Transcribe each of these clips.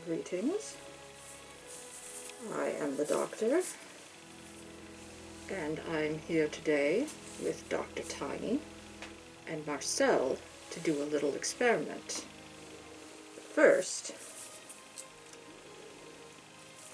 Greetings. I am the doctor, and I'm here today with Dr. Tiny and Marcel to do a little experiment. First,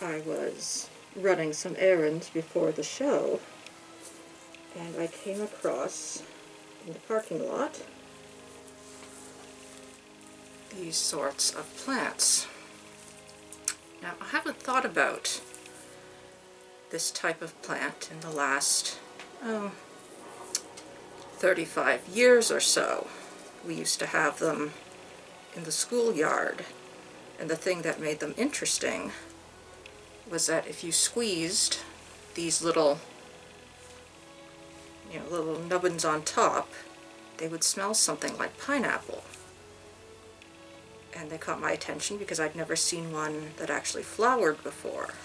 I was running some errands before the show, and I came across, in the parking lot, these sorts of plants. Now, I haven't thought about this type of plant in the last 35 years or so. We used to have them in the schoolyard, and the thing that made them interesting was that if you squeezed these little nubbins on top, they would smell something like pineapple. And they caught my attention because I'd never seen one that actually flowered before.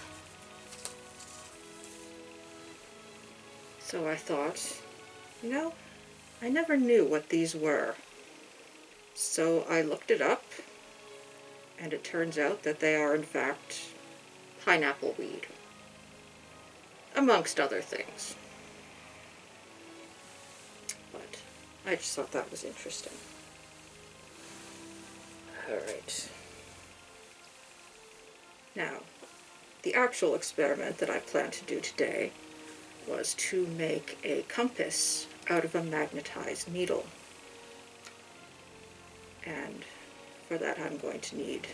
So I thought, I never knew what these were. So I looked it up, and it turns out that they are in fact pineapple weed, amongst other things. But I just thought that was interesting. Alright. Now, the actual experiment that I plan to do today was to make a compass out of a magnetized needle. And for that I'm going to need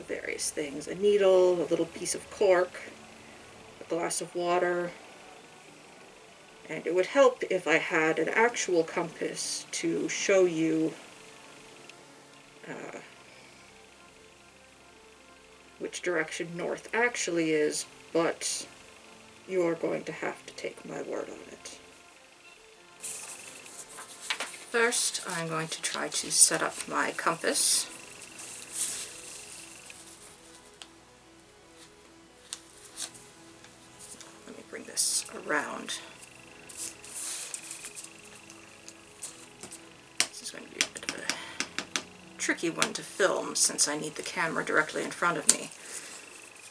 various things. A needle, a little piece of cork, a glass of water, and it would help if I had an actual compass to show you which direction north actually is, but you're going to have to take my word on it. First, I'm going to try to set up my compass. Let me bring this around. This is going to be a bit of a tricky one to film since I need the camera directly in front of me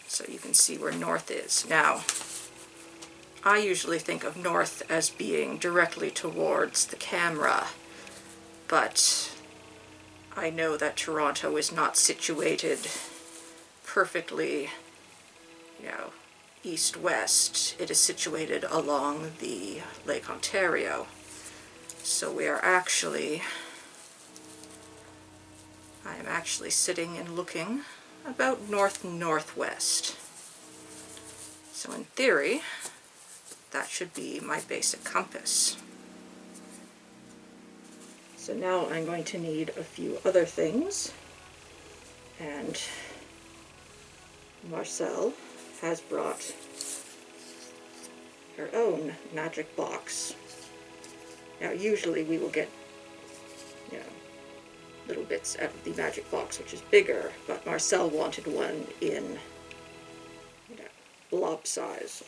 so you can see where north is. Now, I usually think of north as being directly towards the camera, but I know that Toronto is not situated perfectly, east-west. It is situated along the Lake Ontario. So we are I am actually sitting and looking about north-northwest. So in theory, that should be my basic compass. So now I'm going to need a few other things, and Marcel has brought her own magic box. Now usually we will get little bits out of the magic box, which is bigger, but Marcel wanted one in blob size.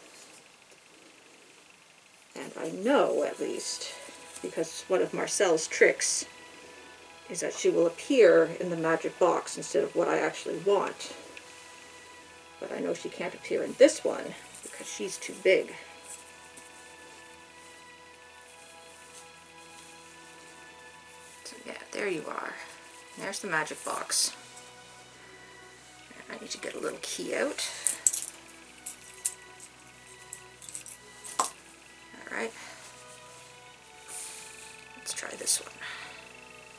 And I know, at least, because one of Marcel's tricks is that she will appear in the magic box instead of what I actually want. But I know she can't appear in this one because she's too big. So yeah, there you are. There's the magic box. And I need to get a little key out. Alright. Let's try this one.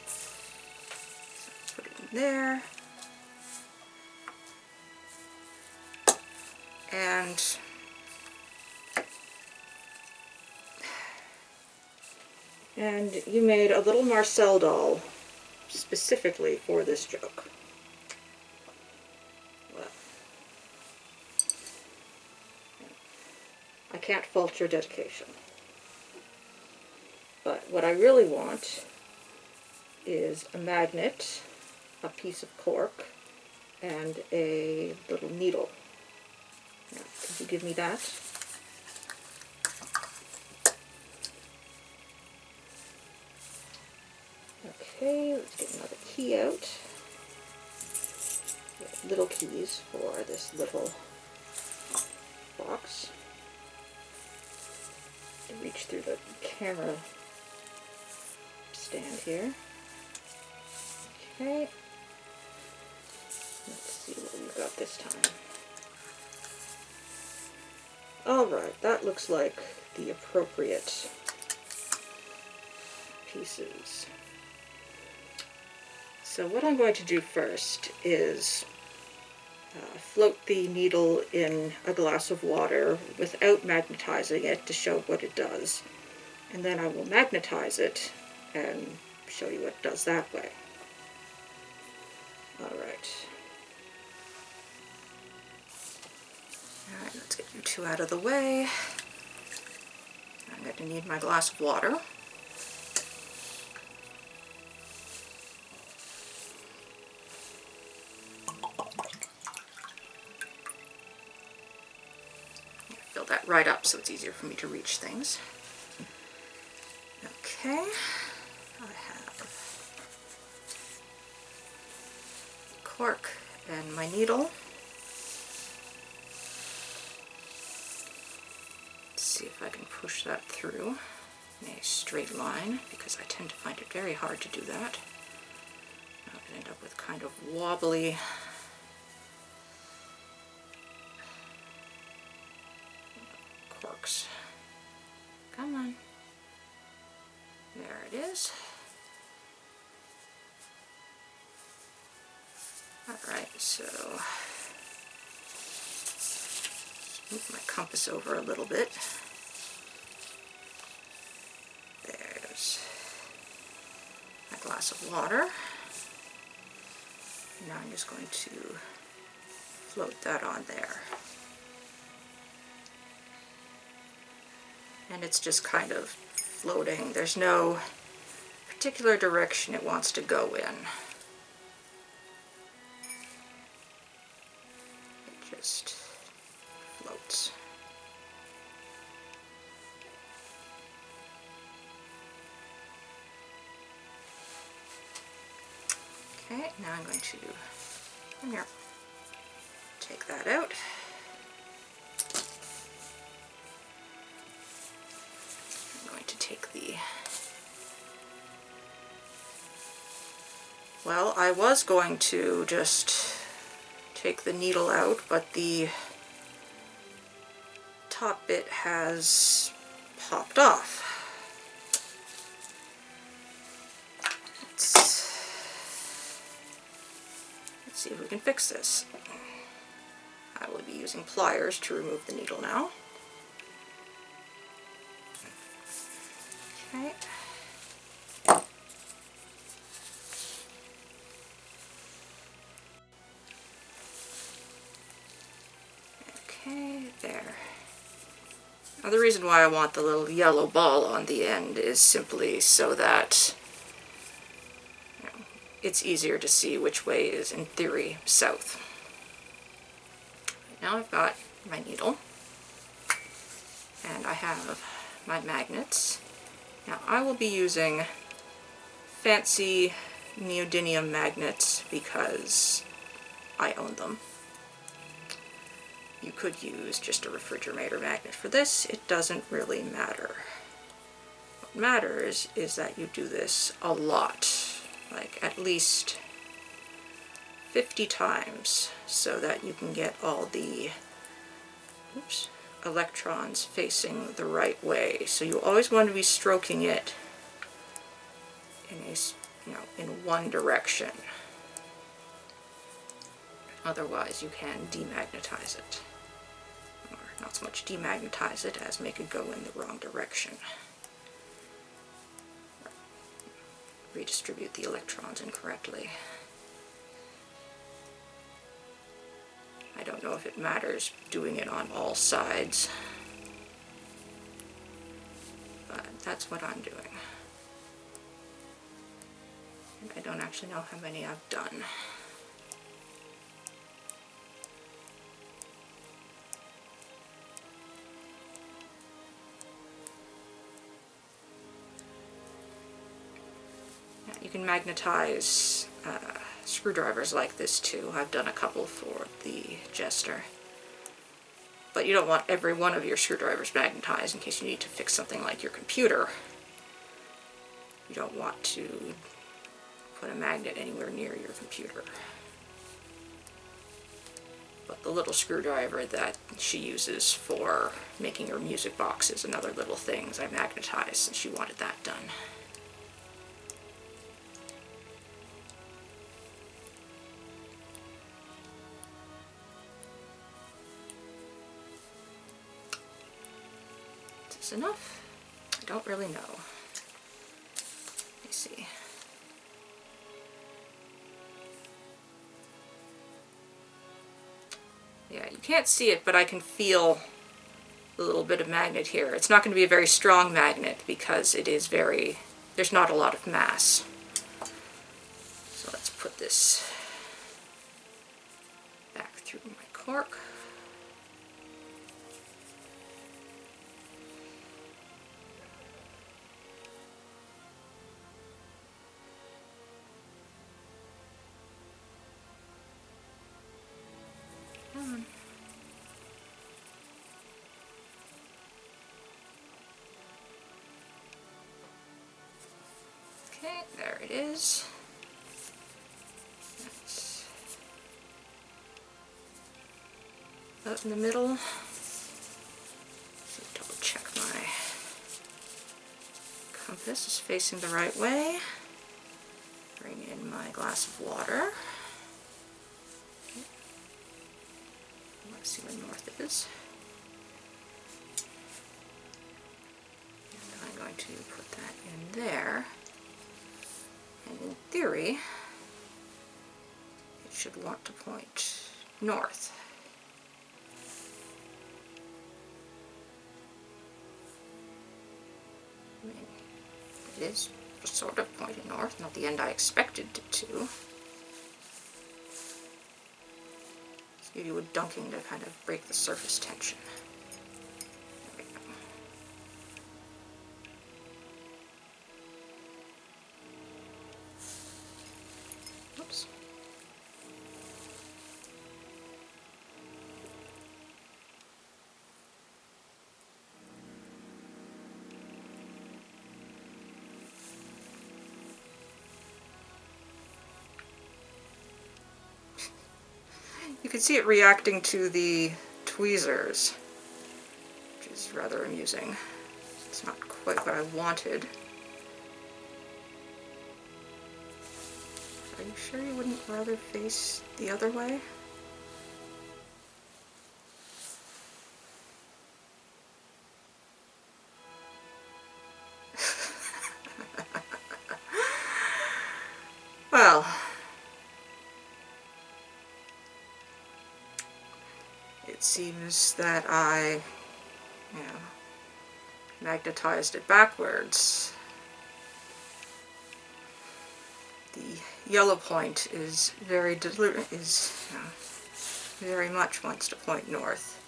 So put it in there. And you made a little Marcel doll specifically for this joke. Well, I can't fault your dedication. But what I really want is a magnet, a piece of cork, and a little needle. Now, could you give me that? Okay, let's get another key out. little keys for this little box to reach through the camera stand here. Okay, let's see what we've got this time. Alright, that looks like the appropriate pieces. So what I'm going to do first is float the needle in a glass of water without magnetizing it to show what it does. And then I will magnetize it and show you what it does that way. Alright. Alright, let's get you two out of the way. I'm going to need my glass of water. Fill that right up so it's easier for me to reach things. Okay, I have cork and my needle. Let's see if I can push that through in a straight line, because I tend to find it very hard to do that. I'll end up with kind of wobbly corks. Come on. There it is. Alright, so move my compass over a little bit. There's my glass of water. Now I'm just going to float that on there. And it's just kind of floating. There's no particular direction it wants to go in. It just floats. Okay, now I'm going to, come here, take that out. Take the, well, I was going to just take the needle out, but the top bit has popped off. Let's see if we can fix this. I will be using pliers to remove the needle now. Okay. Okay, there. Now the reason why I want the little yellow ball on the end is simply so that it's easier to see which way is, in theory, south. Now I've got my needle, and I have my magnets. Now I will be using fancy neodymium magnets because I own them. You could use just a refrigerator magnet for this. It doesn't really matter. What matters is that you do this a lot, like at least 50 times, so that you can get all the electrons facing the right way. So you always want to be stroking it in in one direction. Otherwise you can demagnetize it. Or not so much demagnetize it as make it go in the wrong direction. Redistribute the electrons incorrectly. I don't know if it matters doing it on all sides, but that's what I'm doing. And I don't actually know how many I've done. You can magnetize screwdrivers like this too. I've done a couple for the Jester. But you don't want every one of your screwdrivers magnetized in case you need to fix something like your computer. You don't want to put a magnet anywhere near your computer. But the little screwdriver that she uses for making her music boxes and other little things I magnetized since she wanted that done. Is this enough? I don't really know. Let me see. Yeah, you can't see it, but I can feel a little bit of magnet here. It's not going to be a very strong magnet because it is there's not a lot of mass. So let's put this back through my cork. Okay, there it is. That's out in the middle. So double check my compass is facing the right way. Bring in my glass of water. Let's see where north is. And I'm going to put that in there. And in theory, it should want to point north. I mean, it is sort of pointing north, not the end I expected it to. Let's give you a dunking to kind of break the surface tension. There we go. Oops. You can see it reacting to the tweezers, which is rather amusing. It's not quite what I wanted. Are you sure you wouldn't rather face the other way? Well, it seems that I, magnetized it backwards. The yellow point is very very much wants to point north,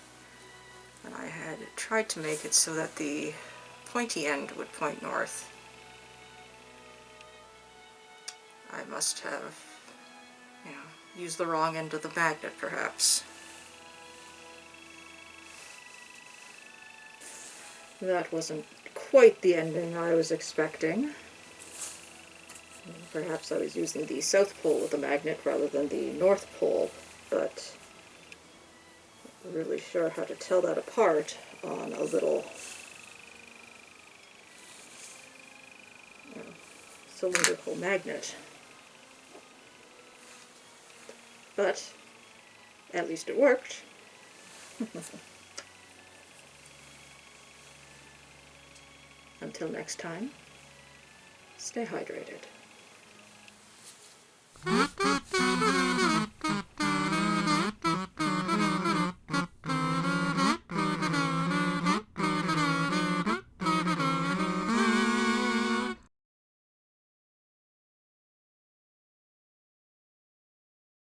and I had tried to make it so that the pointy end would point north. I must have, used the wrong end of the magnet, perhaps. That wasn't quite the ending I was expecting. Perhaps I was using the south pole of the magnet rather than the north pole, but I'm not really sure how to tell that apart on a little cylindrical magnet. But at least it worked. Until next time, stay hydrated.